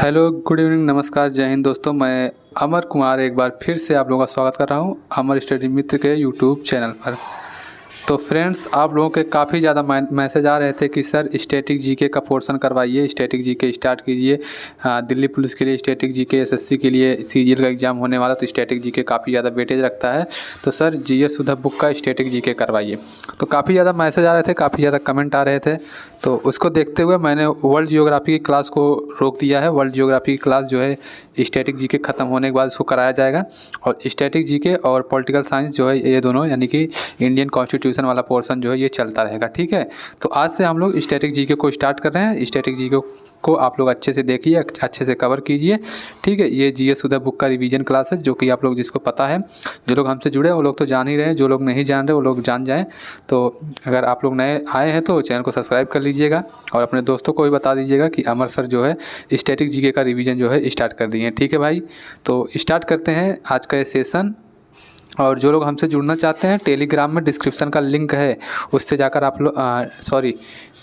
Hello, good evening, नमस्कार, जय हिंद दोस्तों। मैं अमर कुमार एक बार फिर से आप लोगों का स्वागत कर रहा हूं अमर स्टडी मित्र के यूट्यूब चैनल पर। तो फ्रेंड्स, आप लोगों के काफ़ी ज़्यादा मैसेज आ रहे थे कि सर स्टैटिक जीके का पोर्शन करवाइए, स्टैटिक जीके स्टार्ट कीजिए। दिल्ली पुलिस के लिए स्टैटिक जीके, एसएससी के लिए सीजीएल का एग्ज़ाम होने वाला, तो स्टैटिक जीके काफ़ी ज़्यादा वेटेज रखता है। तो सर जीएस सुधा बुक का स्टैटिक जीके करवाइए। तो काफ़ी ज़्यादा मैसेज आ रहे थे, काफ़ी ज़्यादा कमेंट आ रहे थे। तो उसको देखते हुए मैंने वर्ल्ड जियोग्राफी की क्लास को रोक दिया है। वर्ल्ड जियोग्राफी की क्लास जो है स्टैटिक जीके ख़त्म होने के बाद उसको कराया जाएगा, और स्टैटिक जीके और पॉलिटिकल साइंस जो है ये दोनों यानी कि इंडियन कॉन्स्टिट्यूशन वाला पोर्शन जो है ये चलता रहेगा। ठीक है, तो आज से हम लोग स्टैटिक जीके को स्टार्ट कर रहे हैं। स्टैटिक जीके को आप लोग अच्छे से देखिए, अच्छे से कवर कीजिए। ठीक है, ये जीएस सुधा बुक का रिवीजन क्लास है, जो कि आप लोग जिसको पता है, जो लोग हमसे जुड़े हैं वो लोग तो जान ही रहे हैं, जो लोग नहीं जान रहे वो लोग जान जाएं। तो अगर आप लोग नए आए हैं तो चैनल को सब्सक्राइब कर लीजिएगा, और अपने दोस्तों को भी बता दीजिएगा कि अमर सर जो है स्टैटिक जीके का रिवीजन जो है स्टार्ट कर दिए हैं। ठीक है भाई, तो स्टार्ट करते हैं आज का ये सेशन। और जो लोग हमसे जुड़ना चाहते हैं, टेलीग्राम में डिस्क्रिप्शन का लिंक है, उससे जाकर आप लोग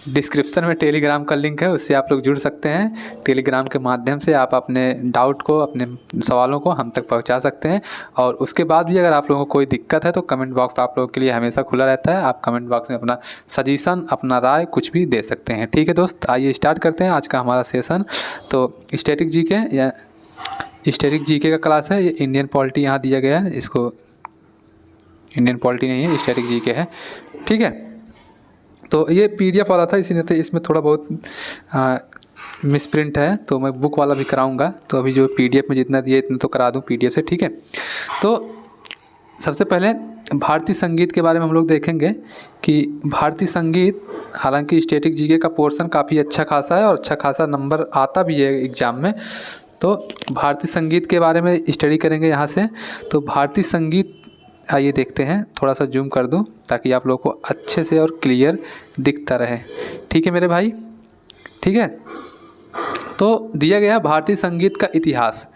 डिस्क्रिप्शन में टेलीग्राम का लिंक है, उससे आप लोग जुड़ सकते हैं। टेलीग्राम के माध्यम से आप अपने डाउट को, अपने सवालों को हम तक पहुंचा सकते हैं। और उसके बाद भी अगर आप लोगों को कोई दिक्कत है तो कमेंट बॉक्स आप लोगों के लिए हमेशा खुला रहता है। आप कमेंट बॉक्स में अपना सजेशन, अपना राय कुछ भी दे सकते हैं। ठीक है दोस्त, आइए स्टार्ट करते हैं आज का हमारा सेशन। तो स्टैटिक जीके या स्टैटिक जीके का क्लास है। ये इंडियन पॉलिटी यहाँ दिया गया है, इसको इंडियन पॉलिटी नहीं है, स्टैटिक जीके है। ठीक है, तो ये पीडीएफ वाला था, इसीलिए तो इसमें थोड़ा बहुत मिसप्रिंट है, तो मैं बुक वाला भी कराऊंगा। तो अभी जो पीडीएफ में जितना दिया इतना तो करा दूं पीडीएफ से। ठीक है, तो सबसे पहले भारतीय संगीत के बारे में हम लोग देखेंगे कि भारतीय संगीत, हालांकि स्टैटिक जीके का पोर्शन काफ़ी अच्छा खासा है और अच्छा खासा नंबर आता भी है एग्ज़ाम में। तो भारतीय संगीत के बारे में स्टडी करेंगे यहाँ से। तो भारतीय संगीत, आइए देखते हैं, थोड़ा सा जूम कर दूं ताकि आप लोगों को अच्छे से और क्लियर दिखता रहे। ठीक है मेरे भाई, ठीक है। तो दिया गया भारतीय संगीत का इतिहास।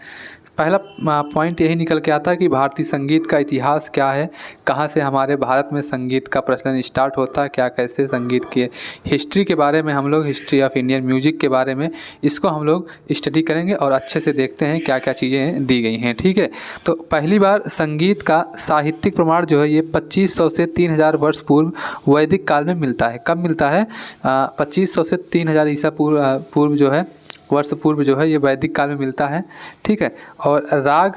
पहला पॉइंट यही निकल के आता है कि भारतीय संगीत का इतिहास क्या है, कहाँ से हमारे भारत में संगीत का प्रचलन स्टार्ट होता है, क्या कैसे संगीत के हिस्ट्री के बारे में हम लोग, हिस्ट्री ऑफ इंडियन म्यूजिक के बारे में इसको हम लोग स्टडी करेंगे और अच्छे से देखते हैं क्या क्या चीज़ें दी गई हैं। ठीक है, तो पहली बार संगीत का साहित्यिक प्रमाण जो है ये 2500 से 3000 वर्ष पूर्व वैदिक काल में मिलता है। कब मिलता है? 2500 से 3000 ईसा पूर्व जो है, वर्ष पूर्व जो है, ये वैदिक काल में मिलता है। ठीक है, और राग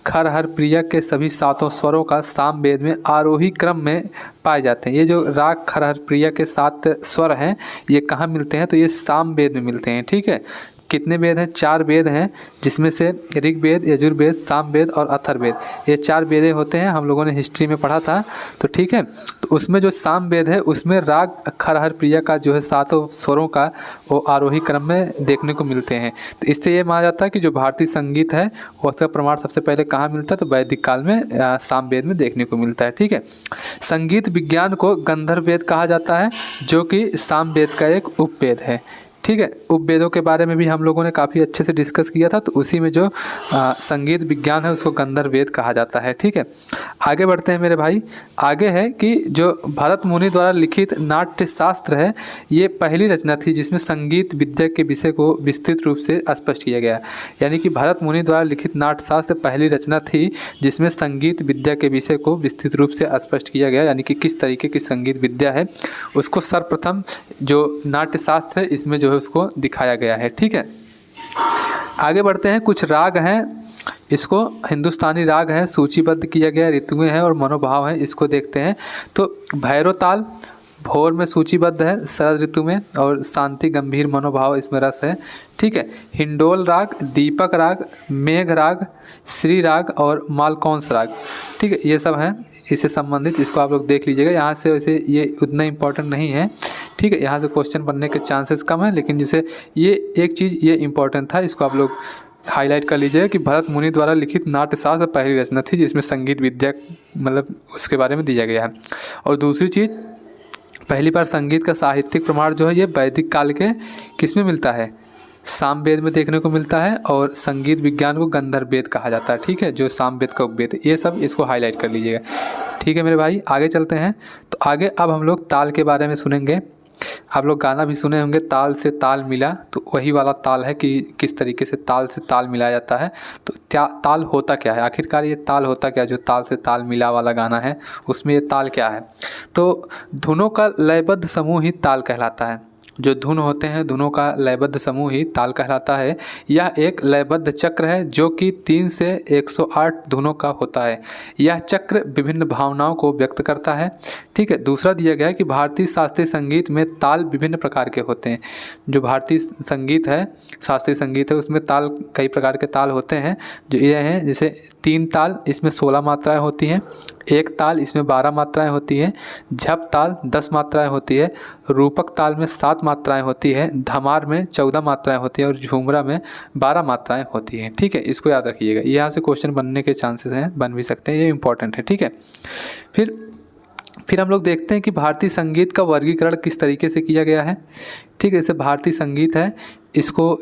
खरहर प्रिया के सभी सातों स्वरों का साम वेद में आरोही क्रम में पाए जाते हैं। ये जो राग खरहर प्रिया के 7 स्वर हैं, ये कहाँ मिलते हैं? तो ये साम वेद में मिलते हैं। ठीक है, कितने वेद हैं? 4 वेद हैं, जिसमें से ऋग्वेद, यजुर्वेद, सामवेद और अथर्ववेद, ये 4 वेदें होते हैं। हम लोगों ने हिस्ट्री में पढ़ा था। तो ठीक है, तो उसमें जो सामवेद है उसमें राग खरहर प्रिया का जो है 7 स्वरों का वो आरोही क्रम में देखने को मिलते हैं। तो इससे ये माना जाता है कि जो भारतीय संगीत है उसका प्रमाण सबसे पहले कहाँ मिलता है? तो वैदिक काल में सामवेद में देखने को मिलता है। ठीक है, संगीत विज्ञान को गंधर्व वेद कहा जाता है, जो कि सामवेद का एक उपवेद है। ठीक है, उपवेदों के बारे में भी हम लोगों ने काफ़ी अच्छे से डिस्कस किया था। तो उसी में जो संगीत विज्ञान है उसको गंधर्व वेद कहा जाता है। ठीक है, आगे बढ़ते हैं मेरे भाई। आगे है कि जो भरत मुनि द्वारा लिखित नाट्य शास्त्र है, ये पहली रचना थी जिसमें संगीत विद्या के विषय को विस्तृत रूप से स्पष्ट किया गया। यानी कि भरत मुनि द्वारा लिखित नाट्य शास्त्र पहली रचना थी जिसमें संगीत विद्या के विषय को विस्तृत रूप से स्पष्ट किया गया, यानी कि किस तरीके की संगीत विद्या है उसको सर्वप्रथम जो नाट्य शास्त्र है इसमें जो है उसको दिखाया गया है। ठीक है, आगे बढ़ते हैं। कुछ राग हैं, इसको हिंदुस्तानी राग है, सूचीबद्ध किया गया, ऋतुएं हैं और मनोभाव हैं, इसको देखते हैं। तो भैरव ताल भोर में सूचीबद्ध है, शरद ऋतु में, और शांति गंभीर मनोभाव इसमें रस है। ठीक है, हिंडोल राग, दीपक राग, मेघ राग, श्री राग और मालकौंस राग। ठीक है, ये सब हैं इससे संबंधित, इसको आप लोग देख लीजिएगा। यहाँ से वैसे ये उतना इम्पोर्टेंट नहीं है। ठीक है, यहाँ से क्वेश्चन बनने के चांसेस कम है, लेकिन जैसे ये एक चीज़ ये इम्पोर्टेंट था, इसको आप लोग हाईलाइट कर लीजिएगा कि भरत मुनि द्वारा लिखित नाट्यशास्त्र पहली रचना थी जिसमें संगीत विद्या मतलब उसके बारे में दिया गया है। और दूसरी चीज़, पहली बार संगीत का साहित्यिक प्रमाण जो है ये वैदिक काल के किस में मिलता है? सामवेद में देखने को मिलता है, और संगीत विज्ञान को गंधर्व वेद कहा जाता है। ठीक है, जो सामवेद का उपवेद है, ये सब इसको हाईलाइट कर लीजिएगा। ठीक है मेरे भाई, आगे चलते हैं। तो आगे अब हम लोग ताल के बारे में सुनेंगे। आप लोग गाना भी सुने होंगे, ताल से ताल मिला, तो वही वाला ताल है कि किस तरीके से ताल से ताल मिलाया जाता है। तो ताल होता क्या है, आखिरकार ये ताल होता क्या, जो ताल से ताल मिला वाला गाना है उसमें ये ताल क्या है। तो धुनों का लयबद्ध समूह ही ताल कहलाता है। जो धुन होते हैं, धुनों का लयबद्ध समूह ही ताल कहलाता है। यह एक लयबद्ध चक्र है जो कि 3 से 108 धुनों का होता है। यह चक्र विभिन्न भावनाओं को व्यक्त करता है। ठीक है। दूसरा दिया गया है कि भारतीय शास्त्रीय संगीत में ताल विभिन्न प्रकार के होते हैं। जो भारतीय संगीत है, शास्त्रीय संगीत है, उसमें ताल कई प्रकार के ताल होते हैं। जो ये हैं, जैसे 3 ताल, इसमें 16 मात्राएं होती हैं। 1 ताल, इसमें 12 मात्राएं होती हैं। झप ताल 10 मात्राएं होती है। रूपक ताल में 7 मात्राएं होती है। धमार में 14 मात्राएं होती हैं और झूमरा में 12 मात्राएं होती हैं। ठीक है, इसको याद रखिएगा, यहाँ से क्वेश्चन बनने के चांसेस हैं, बन भी सकते हैं, ये इंपॉर्टेंट है। ठीक है। फिर हम लोग देखते हैं कि भारतीय संगीत का वर्गीकरण किस तरीके से किया गया है। ठीक है, जैसे भारतीय संगीत है, इसको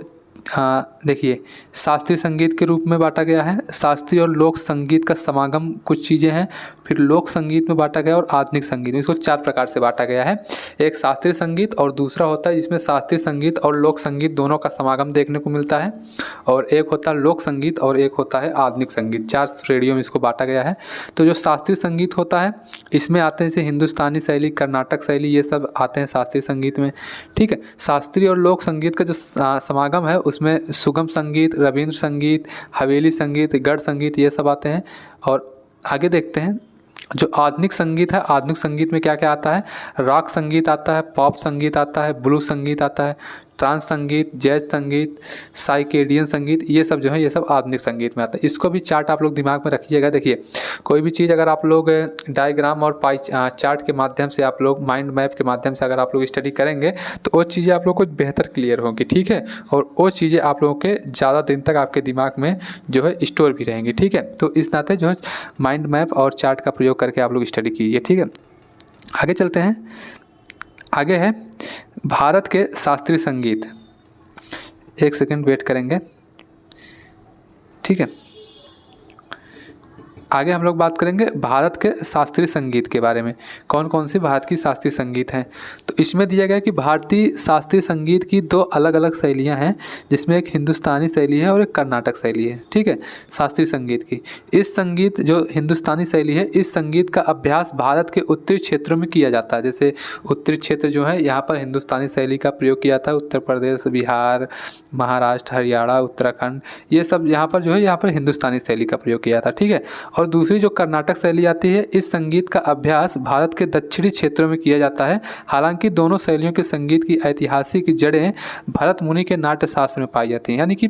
देखिए शास्त्रीय संगीत के रूप में बांटा गया है। शास्त्रीय और लोक संगीत का समागम कुछ चीज़ें हैं। फिर लोक संगीत में बांटा गया और आधुनिक संगीत में, इसको 4 प्रकार से बांटा गया है। एक शास्त्रीय संगीत और दूसरा होता है जिसमें शास्त्रीय संगीत और लोक संगीत दोनों का समागम देखने को मिलता है, और एक होता है लोक संगीत और एक होता है आधुनिक संगीत। 4 श्रेणियों में इसको बांटा गया है। तो जो शास्त्रीय संगीत होता है, इसमें आते हैं जैसे हिंदुस्तानी शैली, कर्नाटक शैली, ये सब आते हैं शास्त्रीय संगीत में। ठीक है। शास्त्रीय और लोक संगीत का जो समागम है उसमें सुगम संगीत, रविंद्र संगीत, हवेली संगीत, गढ़ संगीत, ये सब आते हैं। और आगे देखते हैं जो आधुनिक संगीत है, आधुनिक संगीत में क्या क्या आता है। रॉक संगीत आता है, पॉप संगीत आता है, ब्लू संगीत आता है, ट्रांस संगीत, जैज संगीत, साइकेडियन संगीत, ये सब जो है ये सब आधुनिक संगीत में आता है। इसको भी चार्ट आप लोग दिमाग में रखिएगा। देखिए कोई भी चीज़ अगर आप लोग डायग्राम और पाई चार्ट के माध्यम से, आप लोग माइंड मैप के माध्यम से अगर आप लोग स्टडी करेंगे तो वो चीज़ें आप लोग को बेहतर क्लियर होंगी। ठीक है, और वो चीज़ें आप लोगों के ज़्यादा दिन तक आपके दिमाग में जो है स्टोर भी रहेंगी। ठीक है, तो इस नाते जो है माइंड मैप और चार्ट का प्रयोग करके आप लोग स्टडी कीजिए। ठीक है, आगे चलते हैं। आगे है भारत के शास्त्रीय संगीत। 1 सेकंड वेट करेंगे। ठीक है, आगे हम लोग बात करेंगे भारत के शास्त्रीय संगीत के बारे में। कौन कौन सी भारत की शास्त्रीय संगीत हैं। तो इसमें दिया गया कि भारतीय शास्त्रीय संगीत की 2 अलग अलग शैलियां हैं, जिसमें एक हिंदुस्तानी शैली है और एक कर्नाटक शैली है। ठीक है, शास्त्रीय संगीत की इस संगीत जो हिंदुस्तानी शैली है, इस संगीत का अभ्यास भारत के उत्तरी क्षेत्रों में किया जाता है। जैसे उत्तरी क्षेत्र जो है, यहाँ पर हिंदुस्तानी शैली का प्रयोग किया जाता है। उत्तर प्रदेश, बिहार, महाराष्ट्र, हरियाणा, उत्तराखंड, ये सब यहाँ पर जो है, यहाँ पर हिंदुस्तानी शैली का प्रयोग किया जाता है। ठीक है, और दूसरी जो कर्नाटक शैली आती है, इस संगीत का अभ्यास भारत के दक्षिणी क्षेत्रों में किया जाता है। हालांकि दोनों शैलियों के संगीत की ऐतिहासिक जड़ें भरत मुनि के नाट्य शास्त्र में पाई जाती हैं। यानी कि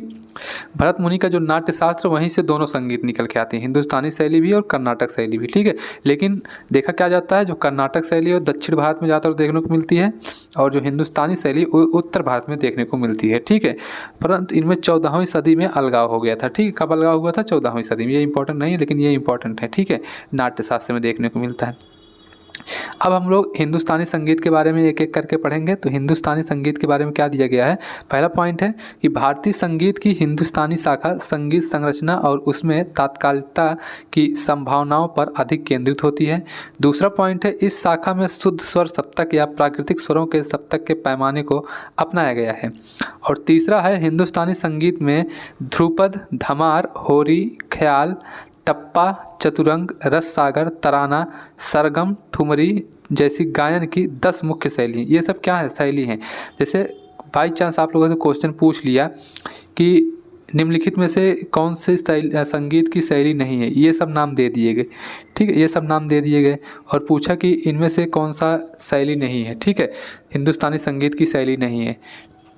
भरत मुनि का जो नाट्य शास्त्र, वहीं से दोनों संगीत निकल के आते हैं, हिंदुस्तानी शैली भी और कर्नाटक शैली भी। ठीक है, लेकिन देखा क्या जाता है, जो कर्नाटक शैली और दक्षिण भारत में ज़्यादातर देखने को मिलती है, और जो हिंदुस्तानी शैली उत्तर भारत में देखने को मिलती है। ठीक है, परंतु इनमें 14वीं सदी में अलगाव हो गया था। ठीक है, कब अलगाव हुआ था? 14वीं सदी में। ये इंपॉर्टेंट नहीं है, लेकिन ये इंपॉर्टेंट है। ठीक है, नाट्यशास्त्र में देखने को मिलता है। अब हम लोग हिंदुस्तानी संगीत के बारे में एक एक करके पढ़ेंगे। तो हिंदुस्तानी संगीत के बारे में क्या दिया गया है। पहला पॉइंट है कि भारतीय संगीत की हिंदुस्तानी शाखा संगीत संरचना और उसमें तात्कालिकता की संभावनाओं पर अधिक केंद्रित होती है। दूसरा पॉइंट है, इस शाखा में शुद्ध स्वर सप्तक या प्राकृतिक स्वरों के सप्तक के पैमाने को अपनाया गया है। और तीसरा है, हिंदुस्तानी संगीत में ध्रुपद, धमार, होरी, ख्याल, टप्पा, चतुरंग, रस सागर, तराना, सरगम, ठुमरी जैसी गायन की 10 मुख्य शैली। ये सब क्या है? शैली हैं। जैसे बाई चांस आप लोगों से क्वेश्चन पूछ लिया कि निम्नलिखित में से कौन से संगीत की शैली नहीं है, ये सब नाम दे दिए गए। ठीक है, ये सब नाम दे दिए गए और पूछा कि इनमें से कौन सा शैली नहीं है। ठीक है, हिंदुस्तानी संगीत की शैली नहीं है।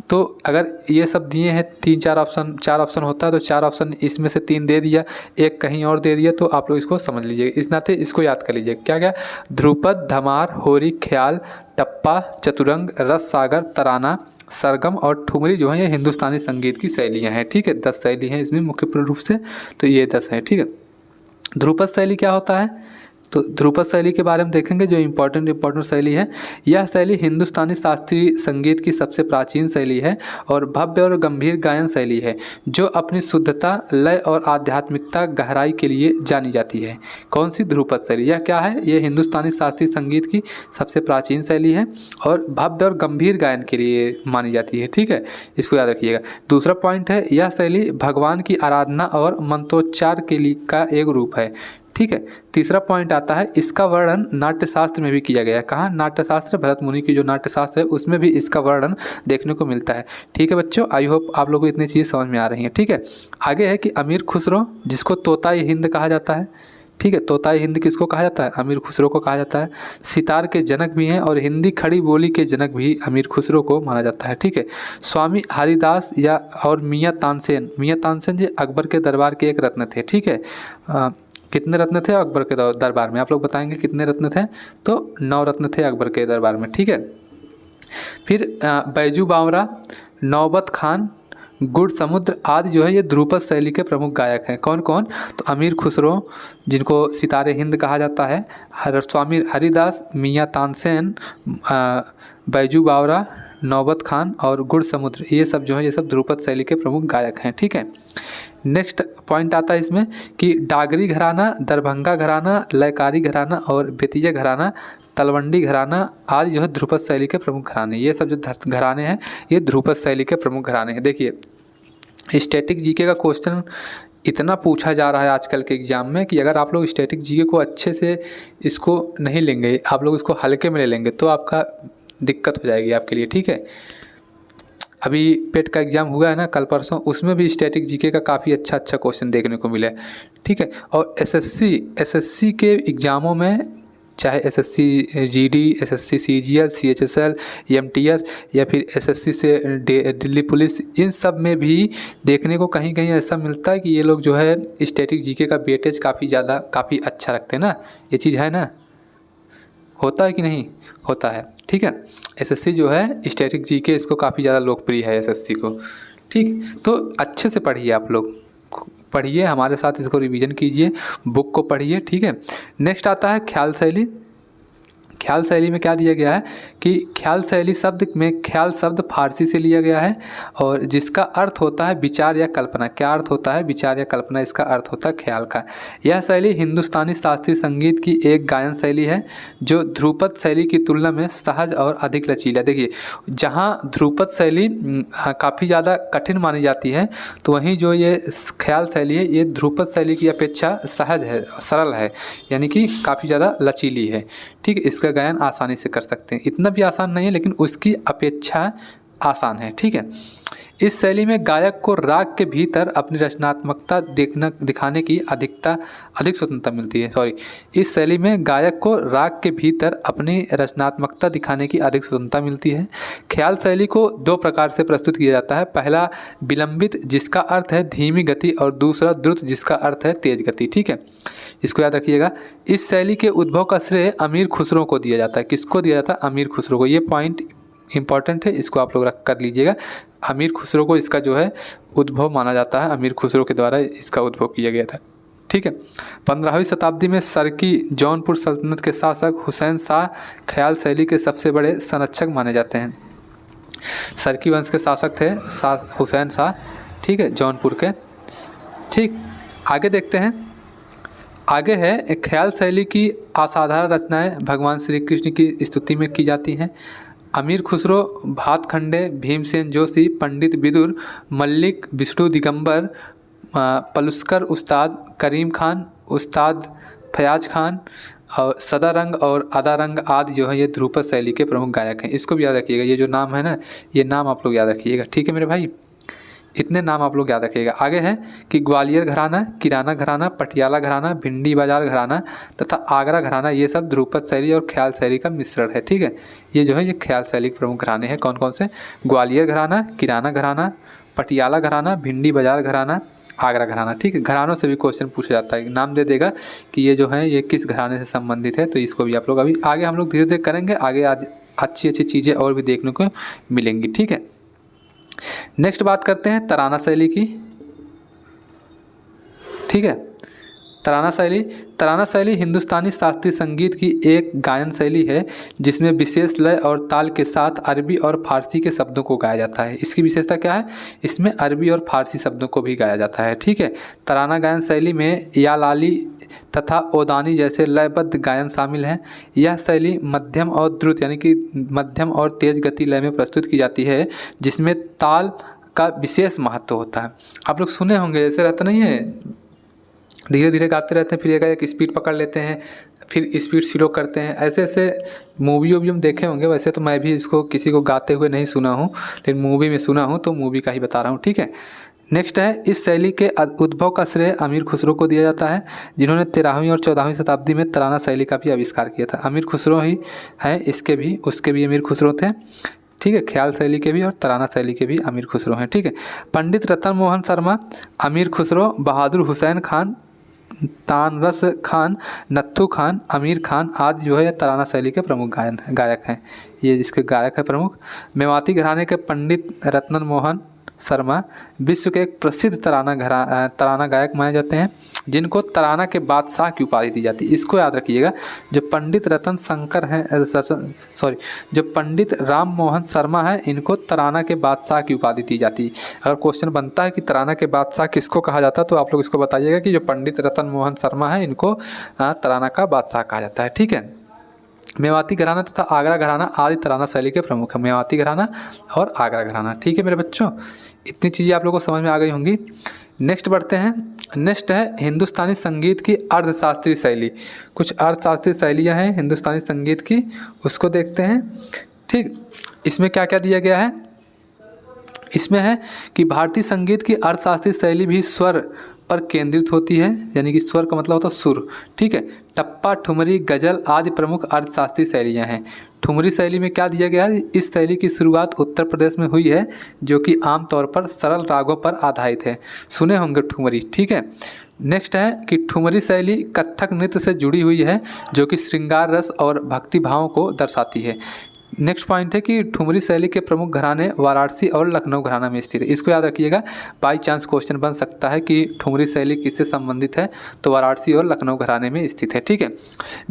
तो अगर ये सब दिए हैं 3-4 ऑप्शन, 4 ऑप्शन होता है, तो 4 ऑप्शन इसमें से 3 दे दिया, एक कहीं और दे दिया, तो आप लोग इसको समझ लीजिएगा। इस नाते इसको याद कर लीजिएगा। क्या क्या? ध्रुपद, धमार, होरी, ख्याल, टप्पा, चतुरंग, रस सागर, तराना, सरगम और ठुमरी जो है ये हिंदुस्तानी संगीत की शैलियाँ हैं। ठीक है, 10 शैली हैं इसमें मुख्य रूप से, तो ये 10 हैं। ठीक है, ध्रुपद शैली क्या होता है? तो ध्रुपद शैली के बारे में देखेंगे जो इम्पोर्टेंट शैली है। यह शैली हिंदुस्तानी शास्त्रीय संगीत की सबसे प्राचीन शैली है और भव्य और गंभीर गायन शैली है जो अपनी शुद्धता, लय और आध्यात्मिकता गहराई के लिए जानी जाती है। कौन सी? ध्रुपद शैली। यह क्या है? यह हिंदुस्तानी शास्त्रीय संगीत की सबसे प्राचीन शैली है और भव्य और गंभीर गायन के लिए मानी जाती है। ठीक है, इसको याद रखिएगा। दूसरा पॉइंट है, यह शैली भगवान की आराधना और मंत्रोच्चार के लिए का एक रूप है। ठीक है। तीसरा पॉइंट आता है, इसका वर्णन नाट्यशास्त्र में भी किया गया है। कहाँ? नाट्यशास्त्र, भरत मुनि की जो नाट्यशास्त्र है उसमें भी इसका वर्णन देखने को मिलता है। ठीक है बच्चों, आई होप आप लोगों को इतनी चीज़ समझ में आ रही हैं। ठीक है, आगे है कि अमीर खुसरो, जिसको तोताई हिंद कहा जाता है। ठीक है, तोताई हिंद किसको कहा जाता है? अमीर खुसरो को कहा जाता है। सितार के जनक भी हैं और हिंदी खड़ी बोली के जनक भी अमीर खुसरो को माना जाता है। ठीक है, स्वामी हरिदास या और मियाँ तानसेन जी अकबर के दरबार के एक रत्न थे। ठीक है, कितने रत्न थे अकबर के दरबार में? आप लोग बताएंगे कितने रत्न थे? तो 9 रत्न थे अकबर के दरबार में। ठीक है, फिर बैजू बावरा, नौबत खान, गुड़ समुद्र आदि जो है ये ध्रुपद शैली के प्रमुख गायक हैं। कौन कौन? तो अमीर खुसरो, जिनको सितारे हिंद कहा जाता है, स्वामी हरिदास, मियाँ तानसेन, बैजू बावरा, नौबत खान और गुड़ समुद्र, ये सब जो है ये सब ध्रुपद शैली के प्रमुख गायक हैं। ठीक है, नेक्स्ट पॉइंट आता है इसमें कि डागरी घराना, दरभंगा घराना, लयकारी घराना और बेतिया घराना, तलवंडी घराना आदि जो है ध्रुपद शैली के प्रमुख घराने। ये सब जो घराने हैं ये ध्रुपद शैली के प्रमुख घराने हैं। देखिए, स्टैटिक जीके का क्वेश्चन इतना पूछा जा रहा है आजकल के एग्ज़ाम में कि अगर आप लोग स्टैटिक जीके को अच्छे से इसको नहीं लेंगे, आप लोग इसको हल्के में ले लेंगे तो आपका दिक्कत हो जाएगी आपके लिए। ठीक है, अभी पेट का एग्ज़ाम हुआ है ना कल परसों, उसमें भी स्टैटिक जीके का काफ़ी अच्छा क्वेश्चन देखने को मिला है। ठीक है, और एसएससी के एग्ज़ामों में, चाहे SSC GD, SSC CGL, CHSL, MTS या फिर एसएससी से दिल्ली पुलिस, इन सब में भी देखने को कहीं कहीं ऐसा मिलता है कि ये लोग जो है स्टैटिक जीके का वेटेज काफ़ी अच्छा रखते हैं ना। ये चीज़ है ना, होता है कि नहीं? होता है। ठीक है, एसएससी जो है स्टैटिक जीके इसको काफ़ी ज़्यादा लोकप्रिय है एसएससी को। ठीक, तो अच्छे से पढ़िए, आप लोग पढ़िए, हमारे साथ इसको रिवीजन कीजिए, बुक को पढ़िए। ठीक है, नेक्स्ट आता है ख्याल शैली। ख्याल शैली में क्या दिया गया है कि ख्याल शैली शब्द में ख्याल शब्द फारसी से लिया गया है और जिसका अर्थ होता है विचार या कल्पना। क्या अर्थ होता है? विचार या कल्पना, इसका अर्थ होता है ख्याल का। यह शैली हिंदुस्तानी शास्त्रीय संगीत की एक गायन शैली है जो ध्रुपद शैली की तुलना में सहज और अधिक लचीला। देखिए, जहाँ ध्रुपद शैली काफ़ी ज़्यादा कठिन मानी जाती है, तो वहीं जो ये ख्याल शैली है ये ध्रुपद शैली की अपेक्षा सहज है, सरल है, यानी कि काफ़ी ज़्यादा लचीली है। ठीक है, इसका गायन आसानी से कर सकते हैं, इतना भी आसान नहीं है लेकिन उसकी अपेक्षा आसान है। ठीक है, इस शैली में गायक को राग के भीतर अपनी रचनात्मकता दिखाने की अधिक स्वतंत्रता मिलती है। इस शैली में गायक को राग के भीतर अपनी रचनात्मकता दिखाने की अधिक स्वतंत्रता मिलती है। ख्याल शैली को 2 प्रकार से प्रस्तुत किया जाता है। पहला विलंबित, जिसका अर्थ है धीमी गति, और दूसरा द्रुत, जिसका अर्थ है तेज गति। ठीक है, इसको याद रखिएगा। इस शैली के उद्भव का श्रेय अमीर खुसरो को दिया जाता है। किसको दिया जाता है? अमीर खुसरो को। ये पॉइंट इंपॉर्टेंट है, इसको आप लोग रख कर लीजिएगा। अमीर खुसरो को इसका जो है उद्भव माना जाता है, अमीर खुसरो के द्वारा इसका उद्भव किया गया था। ठीक है, 15वीं शताब्दी में सरकी जौनपुर सल्तनत के शासक हुसैन शाह ख्याल शैली के सबसे बड़े संरक्षक माने जाते हैं। सरकी वंश के शासक थे हुसैन शाह, ठीक है, जौनपुर के। ठीक, आगे देखते हैं। आगे है ख्याल शैली की असाधारण रचनाएं भगवान श्री कृष्ण की स्तुति में की जाती हैं। अमीर खुसरो, भातखंडे, भीमसेन जोशी, पंडित विदुर, मल्लिक, विष्णु दिगंबर, पलुस्कर उस्ताद, करीम खान, उस्ताद फयाज खान और सदारंग और अदारंग आदि जो है ये ध्रुपद शैली के प्रमुख गायक हैं। इसको भी याद रखिएगा, ये जो नाम है ना, ये नाम आप लोग याद रखिएगा। ठीक है मेरे भाई, इतने नाम आप लोग याद रखिएगा। आगे है कि ग्वालियर घराना, किराना घराना, पटियाला घराना, भिंडी बाजार घराना तथा आगरा घराना, ये सब ध्रुपद शैली और ख्याल शैली का मिश्रण है। ठीक है, ये जो है ये ख्याल शैली के प्रमुख घराने हैं। कौन कौन से? ग्वालियर घराना, किराना घराना, पटियाला घराना, भिंडी बाजार घराना, आगरा घराना। ठीक है, घरानों से भी क्वेश्चन पूछा जाता है, नाम दे देगा कि ये जो है ये किस घराने से संबंधित है, तो इसको भी आप लोग अभी आगे हम लोग धीरे धीरे करेंगे। आगे आज अच्छी चीज़ें और भी देखने को मिलेंगी। ठीक है, नेक्स्ट बात करते हैं तराना शैली की। ठीक है, तराना शैली हिंदुस्तानी शास्त्रीय संगीत की एक गायन शैली है जिसमें विशेष लय और ताल के साथ अरबी और फारसी के शब्दों को गाया जाता है। इसकी विशेषता क्या है? इसमें अरबी और फारसी शब्दों को भी गाया जाता है। ठीक है, तराना गायन शैली में या लाली तथा ओदानी जैसे लयबद्ध गायन शामिल हैं। यह शैली मध्यम और द्रुत यानी कि मध्यम और तेज गति लय में प्रस्तुत की जाती है जिसमें ताल का विशेष महत्व होता है। आप लोग सुने होंगे, जैसे रहता नहीं है, धीरे धीरे गाते रहते हैं, फिर एक स्पीड पकड़ लेते हैं, फिर स्पीड स्लो करते हैं। ऐसे ऐसे मूवी वूवी हम देखे होंगे। वैसे तो मैं भी इसको किसी को गाते हुए नहीं सुना हूँ, लेकिन मूवी में सुना हूँ, तो मूवी का ही बता रहा हूँ। ठीक है, नेक्स्ट है, इस शैली के उद्भव का श्रेय अमीर खुसरो को दिया जाता है जिन्होंने 13वीं और 14वीं शताब्दी में तराना शैली का भी आविष्कार किया था। अमीर खुसरो ही हैं, इसके भी उसके भी अमीर खुसरो थे। ठीक है, ख्याल शैली के भी और तराना शैली के भी अमीर खुसरो हैं। ठीक है, पंडित रतन मोहन शर्मा, अमीर खुसरो, बहादुर हुसैन खान, तानरस खान, नत्थू खान, अमीर खान आदि जो है तराना शैली के प्रमुख गायक हैं। ये जिसके गायक है प्रमुख। मेवाती घराने के पंडित रतन मोहन शर्मा विश्व के एक प्रसिद्ध तराना गायक माने जाते हैं जिनको तराना के बादशाह की उपाधि दी जाती है। इसको याद रखिएगा। जो पंडित जो पंडित राम मोहन शर्मा हैं, इनको तराना के बादशाह की उपाधि दी जाती है। अगर क्वेश्चन बनता है कि तराना के बादशाह किसको कहा जाता है, तो आप लोग इसको बताइएगा कि जो पंडित रतन मोहन शर्मा है, इनको तराना का बादशाह कहा जाता है। ठीक है, मेवाती घराना तथा आगरा घराना आदि तराना शैली के प्रमुख है। मेवाती घराना और आगरा घराना। ठीक है मेरे बच्चों, इतनी चीज़ें आप लोगों को समझ में आ गई होंगी। नेक्स्ट बढ़ते हैं। नेक्स्ट है हिंदुस्तानी संगीत की अर्धशास्त्रीय शैली। कुछ अर्थशास्त्रीय शैलियाँ हैं हिंदुस्तानी संगीत की, उसको देखते हैं। ठीक, इसमें क्या क्या दिया गया है? इसमें है कि भारतीय संगीत की अर्थशास्त्रीय शैली भी स्वर पर केंद्रित होती है, यानी कि स्वर का मतलब होता है सुर। ठीक है, टप्पा, ठुमरी, गजल आदि प्रमुख अर्थशास्त्रीय शैलियाँ हैं। ठुमरी शैली में क्या दिया गया है? इस शैली की शुरुआत उत्तर प्रदेश में हुई है जो कि आमतौर पर सरल रागों पर आधारित है। सुने होंगे ठुमरी। ठीक है, नेक्स्ट है कि ठुमरी शैली कथक नृत्य से जुड़ी हुई है जो कि श्रृंगार रस और भक्ति भावों को दर्शाती है। नेक्स्ट पॉइंट है कि ठुमरी शैली के प्रमुख घराने वाराणसी और लखनऊ घराना में स्थित है। इसको याद रखिएगा, बाई चांस क्वेश्चन बन सकता है कि ठुमरी शैली किससे संबंधित है, तो वाराणसी और लखनऊ घराने में स्थित है। ठीक है,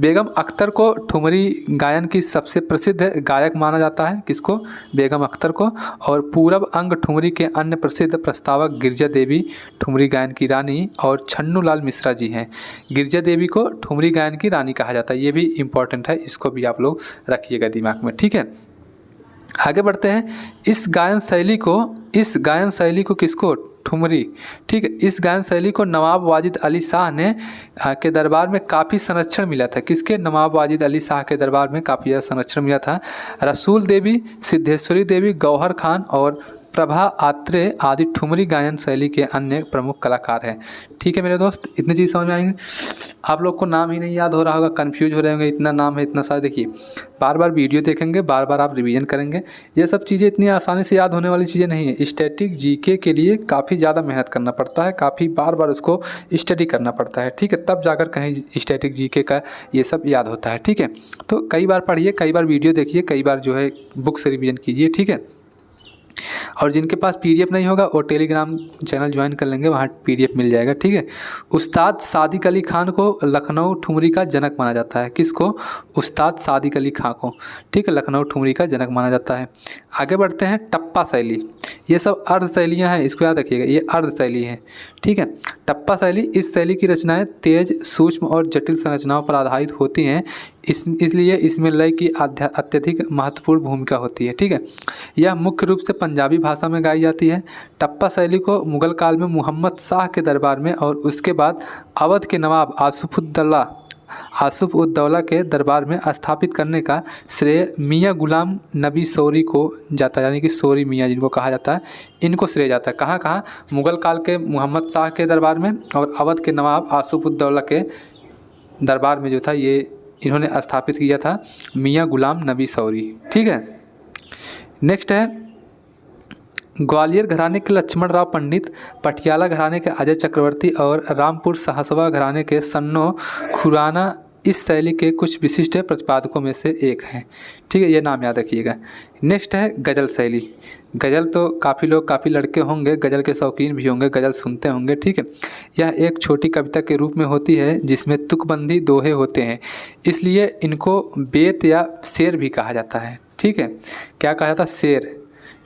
बेगम अख्तर को ठुमरी गायन की सबसे प्रसिद्ध गायक माना जाता है। किसको? बेगम अख्तर को। और पूरब अंग ठुमरी के अन्य प्रसिद्ध प्रस्तावक गिरजा देवी ठुमरी गायन की रानी और छन्नू लाल मिश्रा जी हैं। गिरजा देवी को ठुमरी गायन की रानी कहा जाता है। ये भी इंपॉर्टेंट है, इसको भी आप लोग रखिएगा दिमाग में। ठीक है, आगे बढ़ते हैं। इस गायन शैली को किसको? ठुमरी। ठीक है, इस गायन शैली को नवाब वाजिद अली शाह ने के दरबार में काफ़ी संरक्षण मिला था। किसके? नवाब वाजिद अली शाह के दरबार में काफ़ी ज़्यादा संरक्षण मिला था। रसूल देवी, सिद्धेश्वरी देवी, गौहर खान और प्रभा आत्रे आदि ठुमरी गायन शैली के अन्य प्रमुख कलाकार हैं। ठीक है मेरे दोस्त, इतनी चीज़ समझ में आएंगे। आप लोग को नाम ही नहीं याद हो रहा होगा, कंफ्यूज हो रहे होंगे, इतना नाम है, इतना सारा। देखिए, बार बार वीडियो देखेंगे, बार बार आप रिवीजन करेंगे। ये सब चीज़ें इतनी आसानी से याद होने वाली चीज़ें नहीं है। स्टैटिक जीके के लिए काफ़ी ज़्यादा मेहनत करना पड़ता है, काफ़ी बार बार उसको स्टडी करना पड़ता है। ठीक है, तब जाकर कहीं स्टैटिक जीके का ये सब याद होता है। ठीक है, तो कई बार पढ़िए, कई बार वीडियो देखिए, कई बार जो है बुक से रिवीजन कीजिए। ठीक है, और जिनके पास पीडीएफ नहीं होगा वो टेलीग्राम चैनल ज्वाइन कर लेंगे, वहाँ पीडीएफ मिल जाएगा। ठीक है, उस्ताद सादिक अली खान को लखनऊ ठुमरी का जनक माना जाता है। किसको? उस्ताद सादिक अली खान को। ठीक है, लखनऊ ठुमरी का जनक माना जाता है। आगे बढ़ते हैं। टप्पा शैली, ये सब अर्ध शैलियाँ हैं, इसको याद रखिएगा, ये अर्ध शैली है। ठीक है, टप्पा शैली, इस शैली की रचनाएं तेज, सूक्ष्म और जटिल संरचनाओं पर आधारित होती हैं, इसलिए इसमें लय की अत्यधिक महत्वपूर्ण भूमिका होती है। ठीक है, यह मुख्य रूप से पंजाबी भाषा में गाई जाती है। टप्पा शैली को मुगल काल में मोहम्मद शाह के दरबार में और उसके बाद अवध के नवाब आसुफ उद दौला के दरबार में स्थापित करने का श्रेय मियाँ गुलाम नबी सौरी को जाता है, यानी कि सौरी मियाँ जिनको कहा जाता है, इनको श्रेय जाता है। कहाँ कहाँ? मुगल काल के मोहम्मद शाह के दरबार में और अवध के नवाब आसुफ उद दौला के दरबार में जो था, ये इन्होंने स्थापित किया था मियाँ गुलाम नबी सौरी। ठीक है, नेक्स्ट है ग्वालियर घराने के लक्ष्मण राव पंडित, पटियाला घराने के अजय चक्रवर्ती और रामपुर सहसवा घराने के सन्नो खुराना इस शैली के कुछ विशिष्ट प्रतिपादकों में से एक है। ठीक है, ये नाम याद रखिएगा। नेक्स्ट है गज़ल शैली। गज़ल तो काफ़ी लोग, काफ़ी लड़के होंगे गज़ल के शौकीन भी होंगे, गज़ल सुनते होंगे। ठीक है, यह एक छोटी कविता के रूप में होती है जिसमें तुकबंदी दोहे होते हैं, इसलिए इनको बेत या शेर भी कहा जाता है। ठीक है, क्या कहा जाता है? शेर,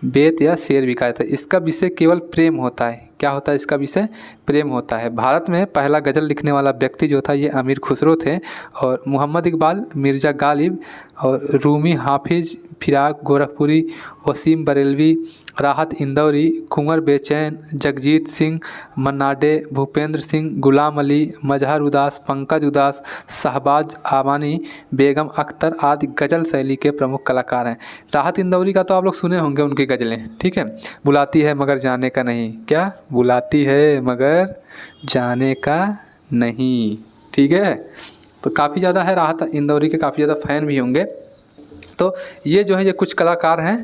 बेत या शेर भी कहा जाता है। इसका विषय केवल प्रेम होता है। क्या होता है? इसका विषय प्रेम होता है। भारत में पहला गज़ल लिखने वाला व्यक्ति जो था ये अमीर खुसरो थे, और मोहम्मद इकबाल, मिर्ज़ा गालिब और रूमी हाफिज़, फिराक गोरखपुरी, वसीम बरेलवी, राहत इंदौरी, कुंवर बेचैन, जगजीत सिंह, मन्ना डे, भूपेंद्र सिंह, गुलाम अली, मजहर उदास, पंकज उदास, शहबाज आबानी, बेगम अख्तर आदि गज़ल शैली के प्रमुख कलाकार हैं। राहत इंदौरी का तो आप लोग सुने होंगे उनकी गज़लें। ठीक है, बुलाती है मगर जाने का नहीं, क्या बुलाती है मगर जाने का नहीं। ठीक है, तो काफ़ी ज़्यादा है, राहत इंदौरी के काफ़ी ज़्यादा फ़ैन भी होंगे। तो ये जो है ये कुछ कलाकार हैं,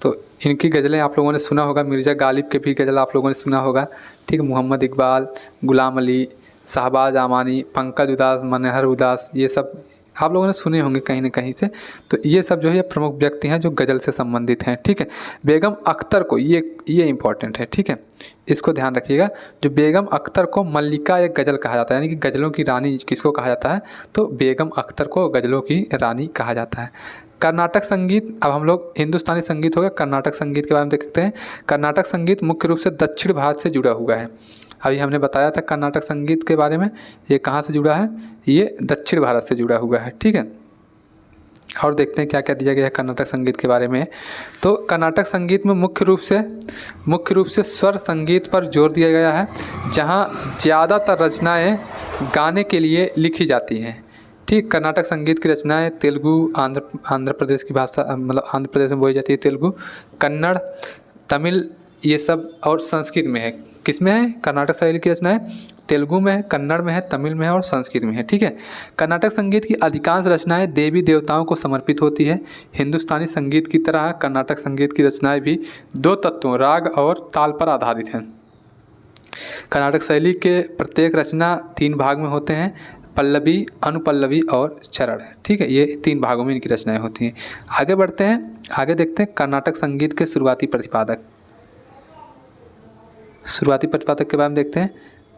तो इनकी गज़लें आप लोगों ने सुना होगा। मिर्ज़ा गालिब के भी गज़ल आप लोगों ने सुना होगा। ठीक है, मोहम्मद इकबाल, गुलाम अली, शहबाज आमानी, पंकज उदास, मनहर उदास, ये सब आप लोगों ने सुने होंगे कहीं ना कहीं से। तो ये सब जो है ये प्रमुख व्यक्ति हैं जो गज़ल से संबंधित हैं। ठीक है, बेगम अख्तर को, ये इंपॉर्टेंट है। ठीक है, इसको ध्यान रखिएगा। जो बेगम अख्तर को मल्लिका एक गज़ल कहा जाता है, यानी कि गज़लों की रानी किसको कहा जाता है? तो बेगम अख्तर को गज़लों की रानी कहा जाता है। कर्नाटक संगीत, अब हम लोग हिंदुस्तानी संगीत हो गया, कर्नाटक संगीत के बारे में देखते हैं। कर्नाटक संगीत मुख्य रूप से दक्षिण भारत से जुड़ा हुआ है। अभी हमने बताया था कर्नाटक संगीत के बारे में, ये कहाँ से जुड़ा है? ये दक्षिण भारत से जुड़ा हुआ है। ठीक है, और देखते हैं क्या क्या दिया गया है कर्नाटक संगीत के बारे में। तो कर्नाटक संगीत में मुख्य रूप से स्वर संगीत पर जोर दिया गया है, जहाँ ज़्यादातर रचनाएं गाने के लिए लिखी जाती हैं। ठीक, कर्नाटक संगीत की रचनाएं तेलुगु, आंध्र प्रदेश की भाषा, मतलब आंध्र प्रदेश में बोली जाती है तेलुगु, कन्नड़, तमिल, ये सब, और संस्कृत में है। किस में है? कर्नाटक शैली की रचनाएं तेलुगु में है, कन्नड़ में है, तमिल में है और संस्कृत में है। ठीक है, कर्नाटक संगीत की अधिकांश रचनाएं देवी देवताओं को समर्पित होती है। हिंदुस्तानी संगीत की तरह कर्नाटक संगीत की रचनाएं भी दो तत्वों, राग और ताल पर आधारित हैं। कर्नाटक शैली के प्रत्येक रचना 3 भाग में होते हैं, पल्लवी, अनुपल्लवी और चरण। ठीक है, ये 3 भागों में इनकी रचनाएं होती हैं। आगे बढ़ते हैं, आगे देखते हैं कर्नाटक संगीत के शुरुआती प्रतिपादक के बारे में देखते हैं।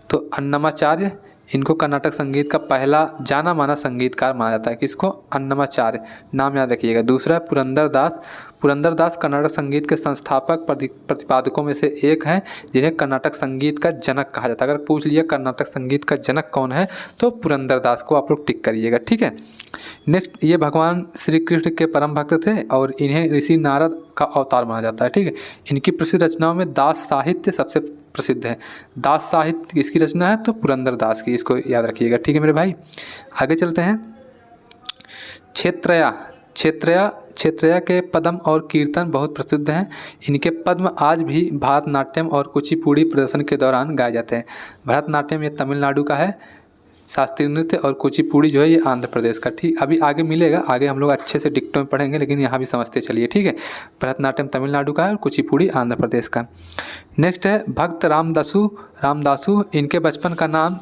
तो अन्नमाचार्य, इनको कर्नाटक संगीत का पहला जाना माना संगीतकार माना जाता है। किसको? अन्नमाचार्य, नाम याद रखिएगा। दूसरा है पुरंदर दास कर्नाटक संगीत के संस्थापक प्रतिपादकों में से एक हैं, जिन्हें कर्नाटक संगीत का जनक कहा जाता है। अगर पूछ लिया कर्नाटक संगीत का जनक कौन है, तो पुरंदर दास को आप लोग टिक करिएगा। ठीक है, नेक्स्ट, ये भगवान श्री कृष्ण के परम भक्त थे और इन्हें ऋषि नारद का अवतार माना जाता है। ठीक है, इनकी प्रसिद्ध रचनाओं में दास साहित्य सबसे प्रसिद्ध है। दास साहित्य किसकी रचना है? तो पुरंदर दास की, इसको याद रखिएगा। ठीक है मेरे भाई, आगे चलते हैं। क्षेत्रया के पद्म और कीर्तन बहुत प्रसिद्ध हैं। इनके पद्म आज भी भरतनाट्यम और कुचिपुड़ी प्रदर्शन के दौरान गाए जाते हैं। भरतनाट्यम ये तमिलनाडु का है शास्त्रीय नृत्य, और कुचिपुड़ी जो है ये आंध्र प्रदेश का। ठीक, अभी आगे मिलेगा, आगे हम लोग अच्छे से डिक्टो में पढ़ेंगे, लेकिन यहाँ भी समझते चलिए। ठीक है, भरतनाट्यम तमिलनाडु का है और कुचिपुड़ी आंध्र प्रदेश का। नेक्स्ट है भक्त रामदासु। इनके बचपन का नाम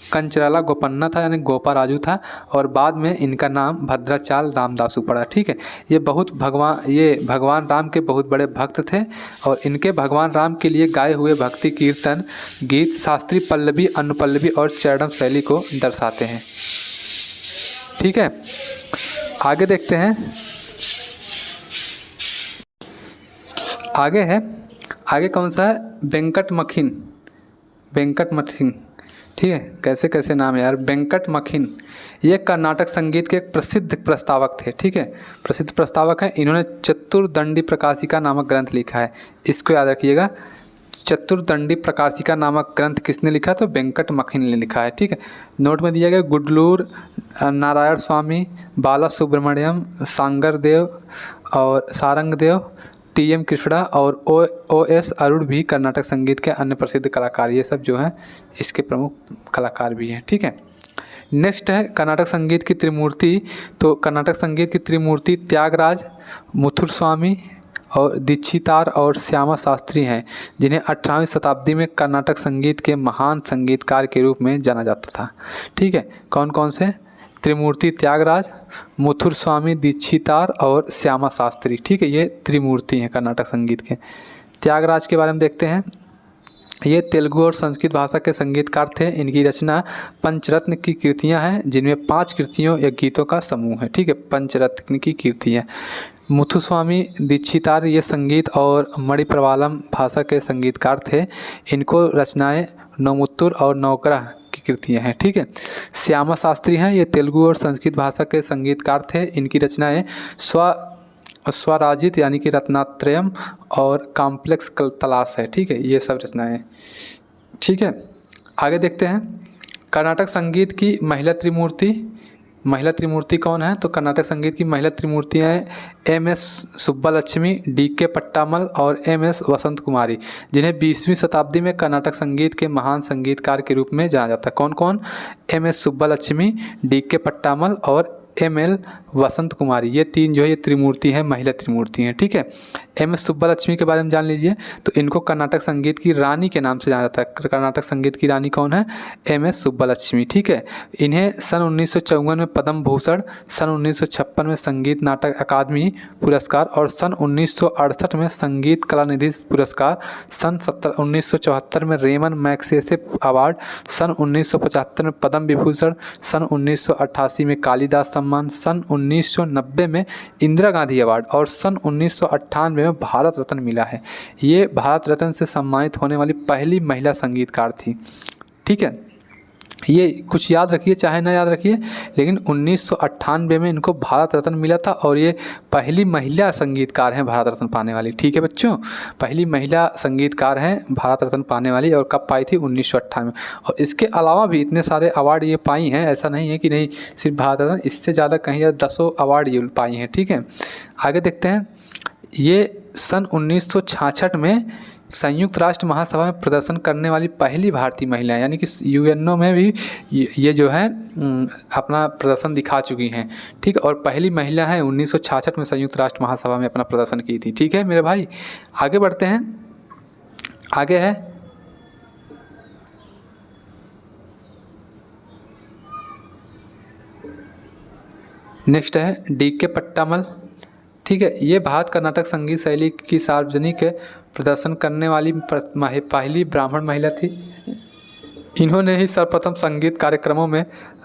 कंचराला गोपन्ना था, यानी गोपा राजू था, और बाद में इनका नाम भद्राचाल रामदासु पड़ा। ठीक है, ये भगवान राम के बहुत बड़े भक्त थे, और इनके भगवान राम के लिए गाए हुए भक्ति कीर्तन गीत शास्त्रीय पल्लवी, अनुपल्लवी और चरणम शैली को दर्शाते हैं। ठीक है, आगे देखते हैं। आगे कौन सा है? वेंकट मखिन। ठीक है, कैसे कैसे नाम है यार। वेंकट मखिन ये कर्नाटक संगीत के एक प्रसिद्ध प्रस्तावक थे। ठीक है, प्रसिद्ध प्रस्तावक हैं। इन्होंने चतुर्दंडी प्रकाशिका नामक ग्रंथ लिखा है, इसको याद रखिएगा। चतुर्दंडी प्रकाशिका नामक ग्रंथ किसने लिखा? तो वेंकट मखिन ने लिखा है। ठीक है, नोट में दिया गया गुडलूर नारायण स्वामी, बाला सुब्रमण्यम, सांगरदेव और सारंगदेव, टी.एम. कृष्णा और ओ.एस. अरुण भी कर्नाटक संगीत के अन्य प्रसिद्ध कलाकार, ये सब जो हैं इसके प्रमुख कलाकार भी हैं। ठीक है, नेक्स्ट है कर्नाटक संगीत की त्रिमूर्ति। तो कर्नाटक संगीत की त्रिमूर्ति त्यागराज, मुथुस्वामी और दीक्षितार और श्यामा शास्त्री हैं, जिन्हें 18वीं शताब्दी में कर्नाटक संगीत के महान संगीतकार के रूप में जाना जाता था। ठीक है, कौन कौन से? त्रिमूर्ति त्यागराज, मुथुरस्वामी दीक्षितार और श्यामा शास्त्री। ठीक है, ये त्रिमूर्ति हैं कर्नाटक संगीत के। त्यागराज के बारे में देखते हैं। ये तेलुगु और संस्कृत भाषा के संगीतकार थे। इनकी रचना पंचरत्न की कृतियां हैं, जिनमें 5 कृतियों या गीतों का समूह है। ठीक है, पंचरत्न की कृतियां। मुथुस्वामी दीक्षितार ये संगीत और मणिप्रवालम भाषा के संगीतकार थे। इनको रचनाएं नौमुत्तुर और नौकरा की कृतियां हैं। ठीक है, श्यामा शास्त्री हैं, ये तेलुगु और संस्कृत भाषा के संगीतकार थे। इनकी रचनाएं स्वराजित यानी कि रत्नात्रयम और कॉम्प्लेक्स तलाश है। ठीक है, ये सब रचनाएं। ठीक है, आगे देखते हैं कर्नाटक संगीत की महिला त्रिमूर्ति। महिला त्रिमूर्ति कौन है? तो कर्नाटक संगीत की महिला त्रिमूर्तियाँ हैं एम.एस. सुब्बालक्ष्मी, डी.के. पट्टामल और एम.एस. वसंत कुमारी, जिन्हें 20वीं शताब्दी में कर्नाटक संगीत के महान संगीतकार के रूप में जाना जाता है। कौन कौन? एम.एस. सुब्बालक्ष्मी, डी.के. पट्टामल और एम.एल. वसंत कुमारी। ये 3 जो है ये त्रिमूर्ति हैं, महिला त्रिमूर्ति हैं। ठीक है, एम.एस. सुब्बालक्ष्मी के बारे में जान लीजिए। तो इनको कर्नाटक संगीत की रानी के नाम से जाना जाता है। कर्नाटक संगीत की रानी कौन है? एम.एस. सुब्बालक्ष्मी। ठीक है, इन्हें सन 1954 में पद्म भूषण, सन 1956 में संगीत नाटक अकादमी पुरस्कार और सन 1968 में संगीत कलानिधि पुरस्कार, सन 1974 में रेमन मैग्सेसे अवार्ड, सन 1975 में पद्म विभूषण, सन 1988 में कालिदास सम्मान, सन 1990 में इंदिरा गांधी अवार्ड और सन 1998 में भारत रत्न मिला है। ये भारत रत्न से सम्मानित होने वाली पहली महिला संगीतकार थी। ठीक है, ये कुछ याद रखिए चाहे ना याद रखिए, लेकिन 1998 में इनको भारत रत्न मिला था और ये पहली महिला संगीतकार हैं भारत रत्न पाने वाली। ठीक है बच्चों, पहली महिला संगीतकार हैं भारत रत्न पाने वाली। और कब पाई थी? 1998 में। और इसके अलावा भी इतने सारे अवार्ड ये पाई हैं, ऐसा नहीं है कि नहीं सिर्फ भारत रत्न, इससे ज़्यादा कहीं 10 अवार्ड ये पाई हैं। ठीक है, आगे देखते हैं। ये सन 1966 में संयुक्त राष्ट्र महासभा में प्रदर्शन करने वाली पहली भारतीय महिला है, यानी कि यूएनओ में भी ये जो है अपना प्रदर्शन दिखा चुकी हैं। ठीक है, और पहली महिला है 1966 में संयुक्त राष्ट्र महासभा में अपना प्रदर्शन की थी। ठीक है मेरे भाई, आगे बढ़ते हैं। आगे है नेक्स्ट है डी.के. पट्टामल। ठीक है, ये भारत कर्नाटक संगीत शैली की सार्वजनिक प्रदर्शन करने वाली पहली ब्राह्मण महिला थी। इन्होंने ही सर्वप्रथम संगीत कार्यक्रमों में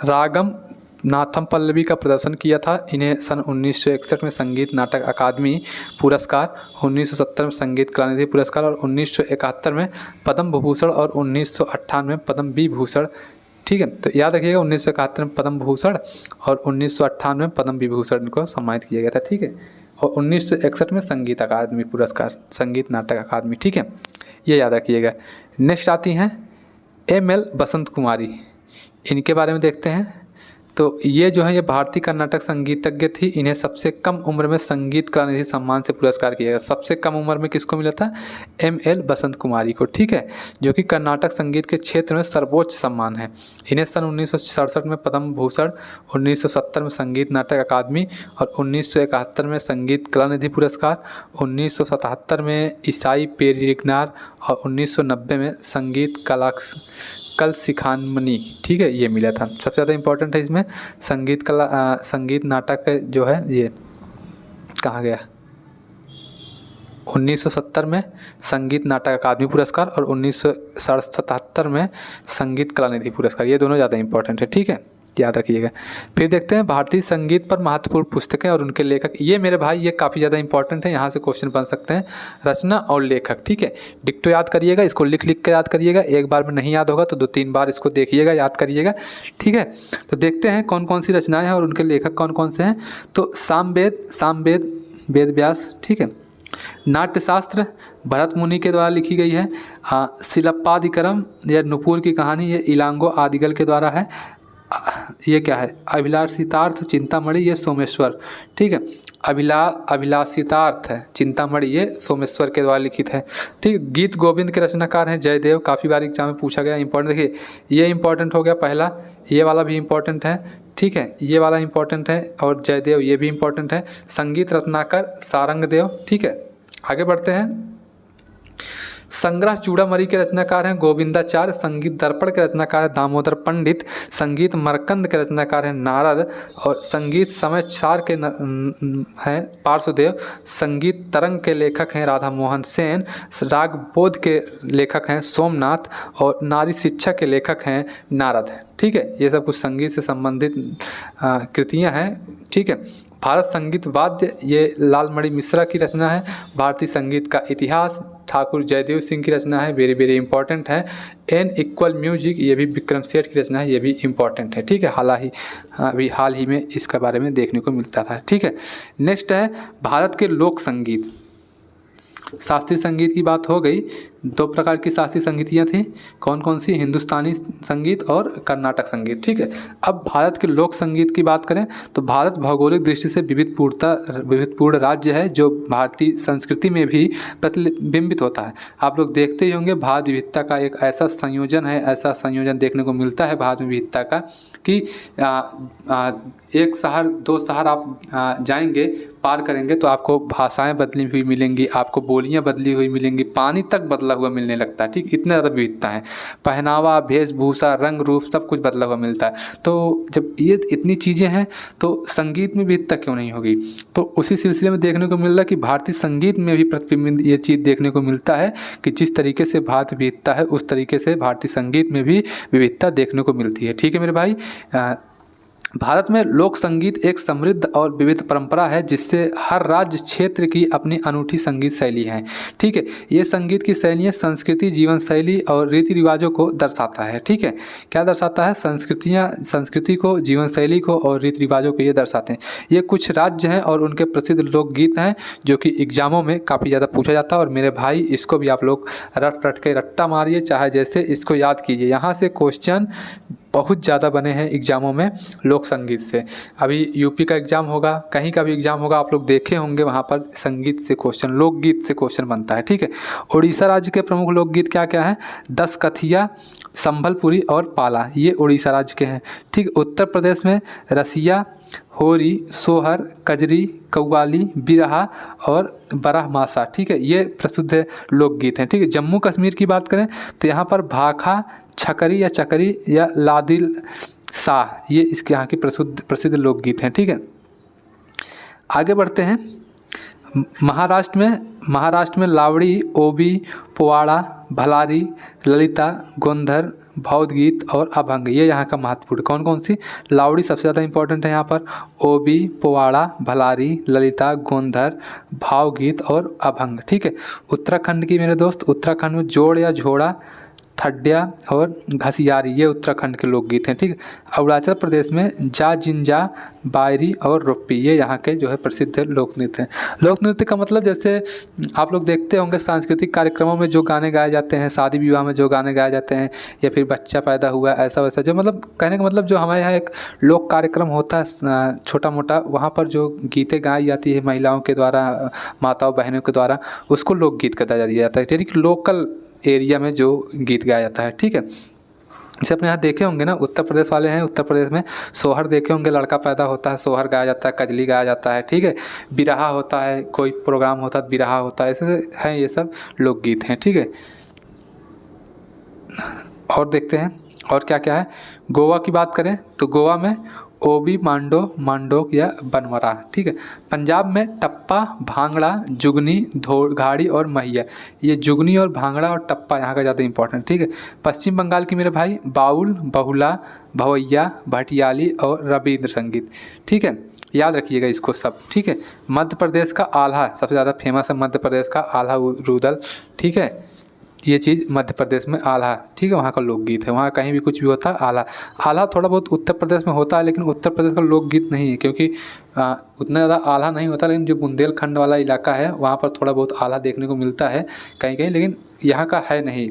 रागम नाथम पल्लवी का प्रदर्शन किया था। इन्हें सन 1961 में संगीत नाटक अकादमी पुरस्कार, 1970 में संगीत कलानिधि पुरस्कार और 1971 में पद्म विभूषण और 1998 में पद्म विभूषण। ठीक है, तो याद रखिएगा 1971 में पद्म भूषण और 1998 में पद्म विभूषण को सम्मानित किया गया था। ठीक है, और 1961 में संगीत अकादमी पुरस्कार, संगीत नाटक अकादमी। ठीक है, ये याद रखिएगा। नेक्स्ट आती हैं एम.एल. वसंत कुमारी। इनके बारे में देखते हैं। तो ये जो है ये भारतीय कर्नाटक संगीतज्ञ थी। इन्हें सबसे कम उम्र में संगीत कलानिधि सम्मान से पुरस्कार किया गया। सबसे कम उम्र में किसको मिला था? एम.एल. वसंत कुमारी को। ठीक है, जो कि कर्नाटक संगीत के क्षेत्र में सर्वोच्च सम्मान है। इन्हें सन 1967 में पद्म भूषण, 1970 में संगीत नाटक अकादमी और 1971 में संगीत कलानिधि पुरस्कार, 1977 में ईसाई पेरिग्नार और 1990 में संगीत कल सिखानमनी। ठीक है, ये मिला था। सबसे ज़्यादा इंपॉर्टेंट है इसमें संगीत कला संगीत नाटक जो है ये कहाँ गया? 1970 में संगीत नाटक अकादमी पुरस्कार और 1977 में संगीत कलानिधि पुरस्कार। ये दोनों ज़्यादा इंपॉर्टेंट है। ठीक है, याद रखिएगा। फिर देखते हैं भारतीय संगीत पर महत्वपूर्ण पुस्तकें और उनके लेखक। ये मेरे भाई ये काफ़ी ज़्यादा इंपॉर्टेंट है, यहाँ से क्वेश्चन बन सकते हैं। रचना और लेखक। ठीक है, डिक्टो याद करिएगा, इसको लिख कर याद करिएगा। एक बार में नहीं याद होगा तो 2-3 बार इसको देखिएगा, याद करिएगा। ठीक है, तो देखते हैं कौन कौन सी रचनाएँ हैं और उनके लेखक कौन कौन से हैं। तो सामवेद वेद व्यास। ठीक है, नाट्यशास्त्र भरत मुनि के द्वारा लिखी गई है। शिलप्पादिकरम या नुपुर की कहानी ये इलांगो आदिगल के द्वारा है। ये क्या है? अभिलाषितार्थ चिंतामणि ये सोमेश्वर। ठीक है, अभिलाषितार्थ है चिंतामणि ये सोमेश्वर के द्वारा लिखित है। ठीक, गीत गोविंद के रचनाकार हैं जयदेव। काफ़ी बार एग्जाम में पूछा गया, इंपॉर्टेंट। देखिए ये इंपॉर्टेंट हो गया पहला, ये वाला भी इंपॉर्टेंट है। ठीक है, ये वाला इंपॉर्टेंट है और जयदेव ये भी इंपॉर्टेंट है। संगीत रत्नाकर सारंगदेव। ठीक है, आगे बढ़ते हैं। संग्रह चूड़ामणि के रचनाकार हैं गोविंदाचार्य, संगीत दर्पण के रचनाकार हैं दामोदर पंडित, संगीत मरकंद के रचनाकार हैं नारद, और संगीत समाचार के हैं पार्श्वदेव, संगीत तरंग के लेखक हैं राधा मोहन सेन, राग बोध के लेखक हैं सोमनाथ, और नारी शिक्षा के लेखक हैं नारद। ठीक है, ये सब कुछ संगीत से संबंधित कृतियाँ हैं। ठीक है, भारत संगीत वाद्य ये लालमणि मिश्रा की रचना है। भारतीय संगीत का इतिहास ठाकुर जयदेव सिंह की रचना है, वेरी वेरी इंपॉर्टेंट है। एन इक्वल म्यूजिक ये भी विक्रम सेठ की रचना है, ये भी इंपॉर्टेंट है। ठीक है, हाल ही में इसके बारे में देखने को मिलता था। ठीक है, नेक्स्ट है भारत के लोक संगीत। शास्त्रीय संगीत की बात हो गई, दो प्रकार की शास्त्रीय संगीतियाँ थी, कौन कौन सी, हिंदुस्तानी संगीत और कर्नाटक संगीत। ठीक है, अब भारत के लोक संगीत की बात करें तो भारत भौगोलिक दृष्टि से विविधपूर्ण राज्य है जो भारतीय संस्कृति में भी प्रतिबिंबित होता है। आप लोग देखते ही होंगे भारत विविधता का एक ऐसा संयोजन है, ऐसा संयोजन देखने को मिलता है भारत में विविधता का कि एक शहर दो शहर आप जाएंगे पार करेंगे तो आपको भाषाएं बदली हुई मिलेंगी, आपको बोलियां बदली हुई मिलेंगी, पानी तक बदला हुआ मिलने लगता है। ठीक, इतना ज़्यादा विविधता है, पहनावा, वेशभूषा, रंग रूप सब कुछ बदला हुआ मिलता है। तो जब ये इतनी चीज़ें हैं तो संगीत में विविधता क्यों नहीं होगी। तो उसी सिलसिले में देखने को मिल रहा है कि भारतीय संगीत में भी प्रतिबिंबित ये चीज़ देखने को मिलता है कि जिस तरीके से भारत विविधता है उस तरीके से भारतीय संगीत में भी विविधता देखने को मिलती है। ठीक है मेरे भाई, भारत में लोक संगीत एक समृद्ध और विविध परंपरा है जिससे हर राज्य क्षेत्र की अपनी अनूठी संगीत शैली है। ठीक है, ये संगीत की शैलियाँ संस्कृति, जीवन शैली और रीति रिवाजों को दर्शाता है। ठीक है, क्या दर्शाता है, संस्कृति को, जीवन शैली को और रीति रिवाजों को ये दर्शाते हैं। ये कुछ राज्य हैं और उनके प्रसिद्ध लोकगीत हैं जो कि एग्जामों में काफ़ी ज़्यादा पूछा जाता है। और मेरे भाई इसको भी आप लोग रट के रट्टा मारिए, चाहे जैसे इसको याद कीजिए, यहाँ से क्वेश्चन बहुत ज़्यादा बने हैं एग्जामों में लोक संगीत से। अभी यूपी का एग्ज़ाम होगा, कहीं का भी एग्ज़ाम होगा, आप लोग देखे होंगे वहाँ पर संगीत से क्वेश्चन, लोकगीत से क्वेश्चन बनता है। ठीक है, उड़ीसा राज्य के प्रमुख लोकगीत क्या क्या हैं, दस कथिया, संबलपुरी और पाला, ये उड़ीसा राज्य के हैं। ठीक, उत्तर प्रदेश में रसिया, होरी, सोहर, कजरी, कव्वाली, बिरहा और बरहमासा। ठीक है, ये प्रसिद्ध लोकगीत हैं। ठीक है, जम्मू कश्मीर की बात करें तो यहाँ पर भाखा, छकरी या चकरी या लादिल शाह, ये इसके यहाँ की प्रसिद्ध लोकगीत हैं। ठीक है, आगे बढ़ते हैं। महाराष्ट्र में लावड़ी, ओबी, पोवाड़ा, भलारी, ललिता, गोंधर, भावगीत और अभंग, ये यहाँ का महत्वपूर्ण। कौन कौन सी, लावड़ी सबसे ज़्यादा इंपॉर्टेंट है यहाँ पर, ओबी, पोवाड़ा, भलारी, ललिता, गोंधर, भावगीत और अभंग। ठीक है, उत्तराखंड की मेरे दोस्त, उत्तराखंड में जोड़ या झोड़ा, थड्या और घसियारी, ये उत्तराखंड के लोकगीत हैं। ठीक है, अरुणाचल प्रदेश में जा जिंजा, बायरी और रोप्पी, ये यहाँ के जो है प्रसिद्ध लोक नृत्य हैं। लोक नृत्य का मतलब जैसे आप लोग देखते होंगे सांस्कृतिक कार्यक्रमों में जो गाने गाए जाते हैं, शादी विवाह में जो गाने गाए जाते हैं, या फिर बच्चा पैदा हुआ ऐसा वैसा, जो मतलब कहने का मतलब जो हमारे यहाँ एक लोक कार्यक्रम होता है छोटा मोटा, वहाँ पर जो गीतें गाई जाती है महिलाओं के द्वारा, माताओं बहनों के द्वारा, उसको लोकगीत का दर्जा दिया जाता है। ठीक, लोकल एरिया में जो गीत गाया जाता है। ठीक है, जैसे अपने यहाँ देखे होंगे ना, उत्तर प्रदेश वाले हैं, उत्तर प्रदेश में सोहर देखे होंगे, लड़का पैदा होता है सोहर गाया जाता है, कजली गाया जाता है। ठीक है, बिरहा होता है, कोई प्रोग्राम होता है बिरहा होता है, ऐसे हैं ये सब लोकगीत हैं। ठीक है, और देखते हैं और क्या क्या है। गोवा की बात करें तो गोवा में ओबी, मांडोक या बनवरा। ठीक है, पंजाब में टप्पा, भांगड़ा, जुगनी, घाड़ी और महिया, ये जुगनी और भांगड़ा और टप्पा यहाँ का ज़्यादा इंपॉर्टेंट। ठीक है, पश्चिम बंगाल की मेरे भाई बाउल, बहुला, भवैया, भटियाली और रविंद्र संगीत। ठीक है, याद रखिएगा इसको सब। ठीक है, मध्य प्रदेश का आल्हा सबसे ज़्यादा फेमस है, मध्य प्रदेश का आल्हा रुदल। ठीक है, ये चीज़ मध्य प्रदेश में आल्हा। ठीक है, वहाँ का लोकगीत है, वहाँ कहीं भी कुछ भी होता है आल्हा थोड़ा बहुत उत्तर प्रदेश में होता है, लेकिन उत्तर प्रदेश का लोकगीत नहीं है, क्योंकि उतना ज़्यादा आल्हा नहीं होता। लेकिन जो बुंदेलखंड वाला इलाका है वहाँ पर थोड़ा बहुत आल्हा देखने को मिलता है कहीं कहीं, लेकिन यहाँ का है नहीं।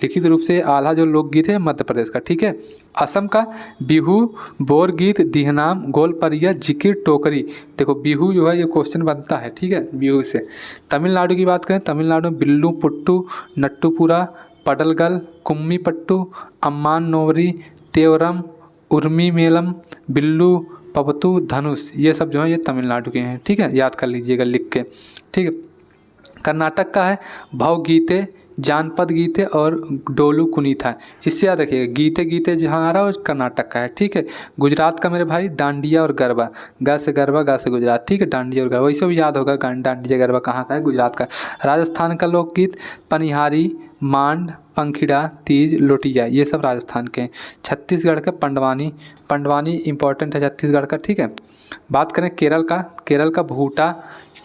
लिखित रूप से आल्हा जो लोकगीत है मध्य प्रदेश का। ठीक है, असम का बिहू, बोर गीत, दिहनाम, गोलपरिया, जिकिर, टोकरी। देखो बिहू जो है ये क्वेश्चन बनता है। ठीक है, बिहू से। तमिलनाडु की बात करें, तमिलनाडु में बिल्लू पुट्टू, नट्टूपुरा, पडलगल, कुम्मी पट्टू, अम्मान नोवरी, तेवरम, उर्मी मेलम, बिल्लू, पवतू, धनुष, ये सब जो है ये तमिलनाडु के हैं। ठीक है, याद कर लीजिएगा लिख के। ठीक है, कर्नाटक का है भावगीते, जानपद गीते और डोलू कुनीता। इससे याद रखिएगा, गीते गीते जहाँ आ रहा है वो कर्नाटक का है, ठीक है। गुजरात का मेरे भाई डांडिया और गरबा, गा से गरबा, गा से गुजरात, ठीक है। डांडिया और गरबा वैसे भी याद होगा, डांडिया गरबा कहाँ का है, गुजरात का। राजस्थान का लोकगीत पनिहारी, मांड, पंखिड़ा, तीज, लोटिया, ये सब राजस्थान के हैं। छत्तीसगढ़ का पंडवानी, पंडवानी इंपॉर्टेंट है छत्तीसगढ़ का, ठीक है। बात करें केरल का, केरल का भूटा,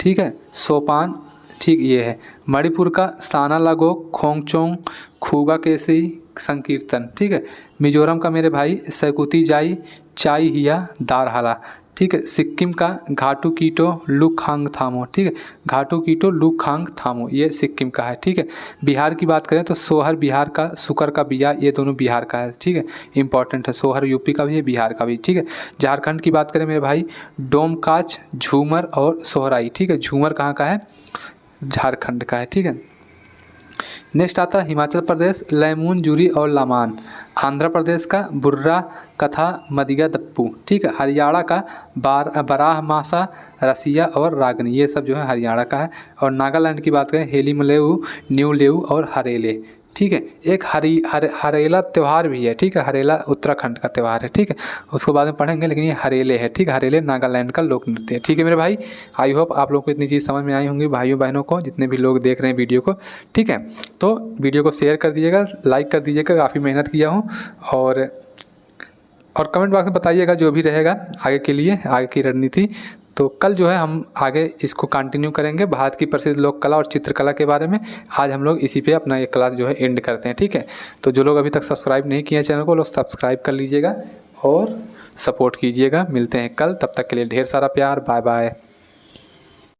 ठीक है, सोपान, ठीक ये है। मणिपुर का साना लागो, खोंगचोंग, खूगा केसी, संकीर्तन, ठीक है। मिजोरम का मेरे भाई सैकुती जाई, चाई हिया, दारहाला, ठीक है। सिक्किम का घाटू कीटो, लुखांग थामो, ठीक है। घाटू कीटो, लुखांग थामो, ये सिक्किम का है, ठीक है। बिहार की बात करें तो सोहर बिहार का, सुकर का बिया, ये दोनों बिहार का है, ठीक है। इंपॉर्टेंट है, सोहर यूपी का भी है, बिहार का भी, ठीक है। झारखंड की बात करें मेरे भाई डोमकाच, झूमर और सोहराई, ठीक है। झूमर कहाँ का है, झारखंड का है, ठीक है। नेक्स्ट आता है हिमाचल प्रदेश लैमून, जुरी और लामान। आंध्र प्रदेश का बुर्रा, कथा, मदिगा दप्पू, ठीक है। हरियाणा का बराह मासा, रसिया और रागनी, ये सब जो है हरियाणा का है। और नागालैंड की बात करें हेलीमलेऊ, न्यूलेऊ और हरेले, ठीक है। एक हरेला त्यौहार भी है, ठीक है। हरेला उत्तराखंड का त्यौहार है, ठीक है। उसको बाद में पढ़ेंगे, लेकिन ये हरेले है, ठीक है। हरेले नागालैंड का लोक नृत्य है, ठीक है मेरे भाई। आई होप आप लोगों को इतनी चीज़ समझ में आई होंगी, भाइयों बहनों को, जितने भी लोग देख रहे हैं वीडियो को, ठीक है। तो वीडियो को शेयर कर दीजिएगा, लाइक कर दीजिएगा, काफ़ी मेहनत किया हूँ। और कमेंट बॉक्स में बताइएगा जो भी रहेगा आगे के लिए, आगे की रणनीति। तो कल जो है हम आगे इसको कंटिन्यू करेंगे, भारत की प्रसिद्ध लोक कला और चित्रकला के बारे में। आज हम लोग इसी पे अपना ये क्लास जो है एंड करते हैं, ठीक है। तो जो लोग अभी तक सब्सक्राइब नहीं किए हैं चैनल को, लोग सब्सक्राइब कर लीजिएगा और सपोर्ट कीजिएगा। मिलते हैं कल, तब तक के लिए ढेर सारा प्यार, बाय बाय।